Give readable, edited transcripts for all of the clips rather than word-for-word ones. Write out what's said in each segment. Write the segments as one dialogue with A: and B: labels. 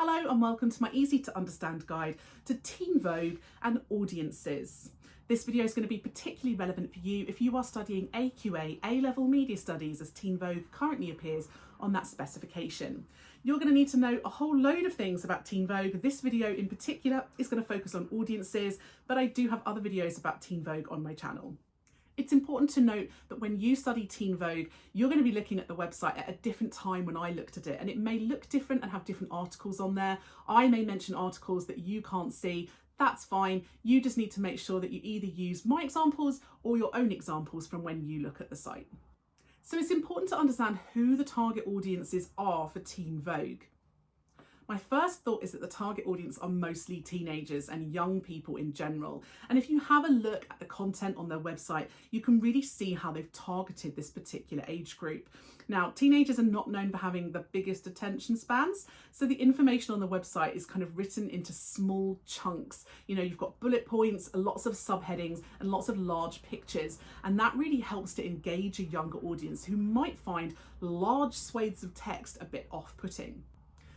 A: Hello and welcome to my easy to understand guide to Teen Vogue and audiences. This video is going to be particularly relevant for you if you are studying AQA A-Level Media Studies, as Teen Vogue currently appears on that specification. You're going to need to know a whole load of things about Teen Vogue. This video in particular is going to focus on audiences, but I do have other videos about Teen Vogue on my channel. It's important to note that when you study Teen Vogue, you're going to be looking at the website at a different time when I looked at it, and it may look different and have different articles on there. I may mention articles that you can't see. That's fine. You just need to make sure that you either use my examples or your own examples from when you look at the site. So it's important to understand who the target audiences are for Teen Vogue. My first thought is that the target audience are mostly teenagers and young people in general. And if you have a look at the content on their website, you can really see how they've targeted this particular age group. Now, teenagers are not known for having the biggest attention spans, so the information on the website is kind of written into small chunks. You know, you've got bullet points, lots of subheadings, and lots of large pictures, and that really helps to engage a younger audience who might find large swathes of text a bit off-putting.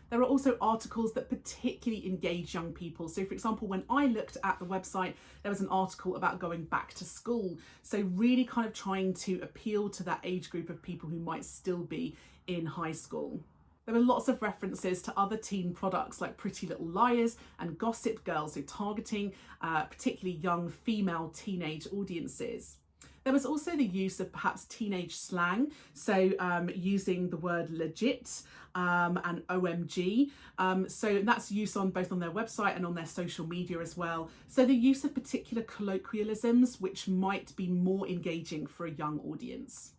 A: There are also articles that particularly engage young people. So for example, when I looked at the website, there was an article about going back to school. So really kind of trying to appeal to that age group of people who might still be in high school. There were lots of references to other teen products like Pretty Little Liars and Gossip Girl, so targeting particularly young female teenage audiences. There was also the use of perhaps teenage slang, so using the word legit and OMG. So that's used on both on their website and on their social media as well. So the use of particular colloquialisms which might be more engaging for a young audience.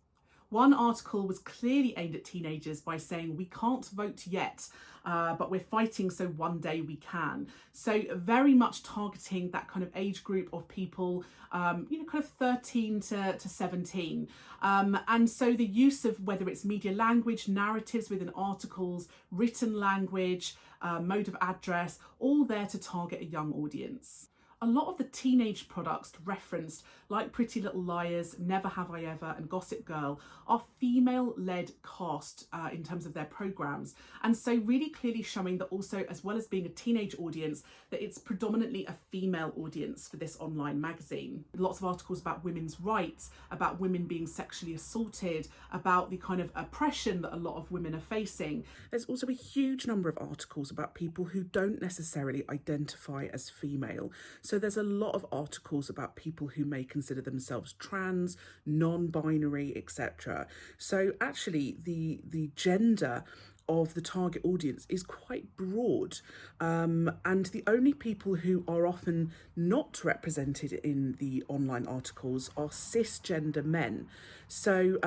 A: One article was clearly aimed at teenagers by saying, "We can't vote yet, but we're fighting so one day we can." So very much targeting that kind of age group of people, kind of 13 to 17. And so the use of whether it's media language, narratives within articles, written language, mode of address, all there to target a young audience. A lot of the teenage products referenced, like Pretty Little Liars, Never Have I Ever and Gossip Girl, are female-led cast in terms of their programmes. And so really clearly showing that also, as well as being a teenage audience, that it's predominantly a female audience for this online magazine. Lots of articles about women's rights, about women being sexually assaulted, about the kind of oppression that a lot of women are facing. There's also a huge number of articles about people who don't necessarily identify as female. So there's a lot of articles about people who may consider themselves trans, non-binary, etc. So actually the gender of the target audience is quite broad, and the only people who are often not represented in the online articles are cisgender men. So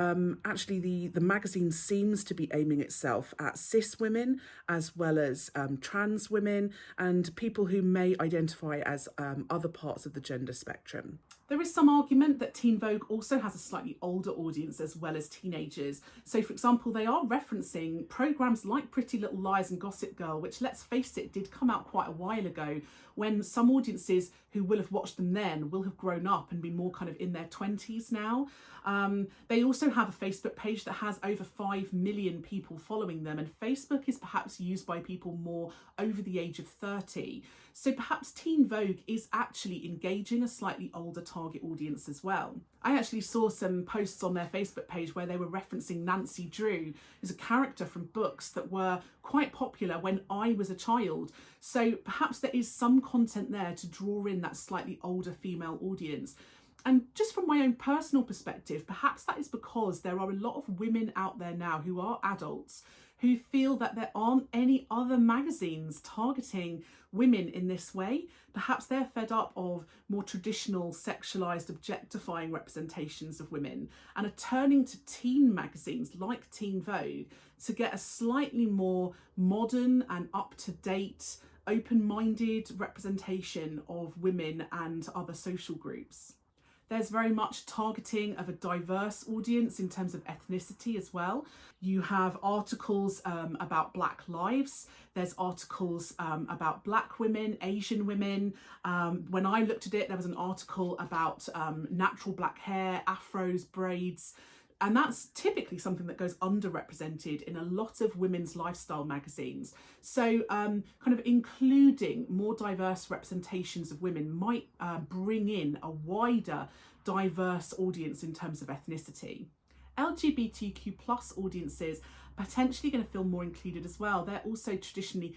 A: actually the magazine seems to be aiming itself at cis women as well as trans women and people who may identify as other parts of the gender spectrum. There is some argument that Teen Vogue also has a slightly older audience as well as teenagers. So for example, they are referencing programmes like Pretty Little Liars and Gossip Girl, which, let's face it, did come out quite a while ago, when some audiences who will have watched them then will have grown up and be more kind of in their 20s now. They also have a Facebook page that has over 5 million people following them, and Facebook is perhaps used by people more over the age of 30. So perhaps Teen Vogue is actually engaging a slightly older target audience as well. I actually saw some posts on their Facebook page where they were referencing Nancy Drew, who's a character from books that were quite popular when I was a child. So perhaps there is some content there to draw in that slightly older female audience. And just from my own personal perspective, perhaps that is because there are a lot of women out there now who are adults who feel that there aren't any other magazines targeting women in this way. Perhaps they're fed up of more traditional sexualized objectifying representations of women and are turning to teen magazines like Teen Vogue to get a slightly more modern and up-to-date, open-minded representation of women and other social groups. There's very much targeting of a diverse audience in terms of ethnicity as well. You have articles about Black lives. There's articles about Black women, Asian women. When I looked at it, there was an article about natural black hair, afros, braids, And that's typically something that goes underrepresented in a lot of women's lifestyle magazines. So kind of including more diverse representations of women might bring in a wider, diverse audience in terms of ethnicity. LGBTQ plus audiences are potentially going to feel more included as well. They're also traditionally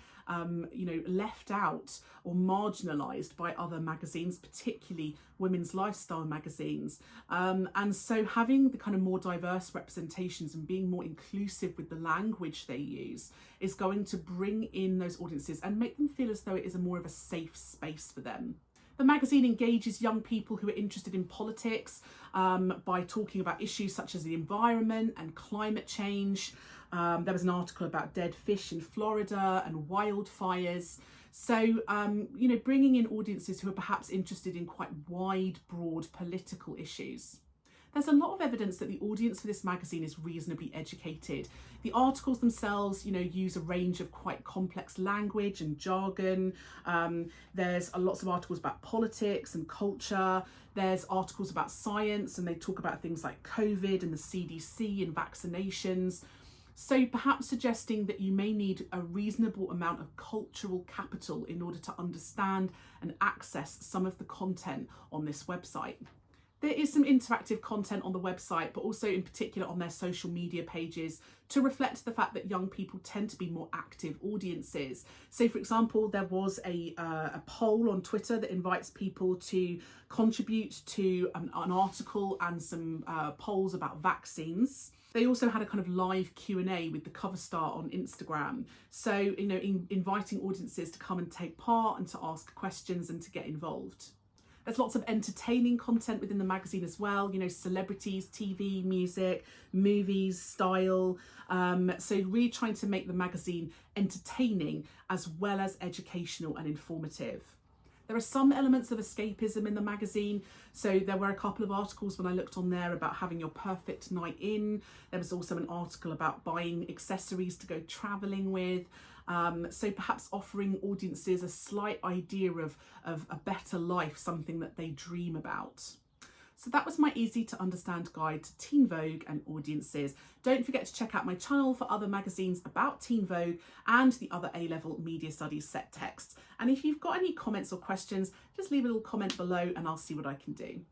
A: left out or marginalised by other magazines, particularly women's lifestyle magazines. And so having the kind of more diverse representations and being more inclusive with the language they use is going to bring in those audiences and make them feel as though it is more of a safe space for them. The magazine engages young people who are interested in politics by talking about issues such as the environment and climate change. There was an article about dead fish in Florida and wildfires. So, bringing in audiences who are perhaps interested in quite wide, broad political issues. There's a lot of evidence that the audience for this magazine is reasonably educated. The articles themselves, use a range of quite complex language and jargon. There's lots of articles about politics and culture. There's articles about science, and they talk about things like COVID and the CDC and vaccinations. So perhaps suggesting that you may need a reasonable amount of cultural capital in order to understand and access some of the content on this website. There is some interactive content on the website, but also in particular on their social media pages to reflect the fact that young people tend to be more active audiences. So for example, there was a poll on Twitter that invites people to contribute to an article and some polls about vaccines. They also had a kind of live Q&A with the cover star on Instagram. So, inviting audiences to come and take part and to ask questions and to get involved. There's lots of entertaining content within the magazine as well, celebrities, TV, music, movies, style. So really trying to make the magazine entertaining as well as educational and informative. There are some elements of escapism in the magazine. So there were a couple of articles when I looked on there about having your perfect night in. There was also an article about buying accessories to go traveling with. So perhaps offering audiences a slight idea of a better life, something that they dream about. So that was my easy to understand guide to Teen Vogue and audiences. Don't forget to check out my channel for other magazines about Teen Vogue and the other A-level media studies set texts. And if you've got any comments or questions, just leave a little comment below and I'll see what I can do.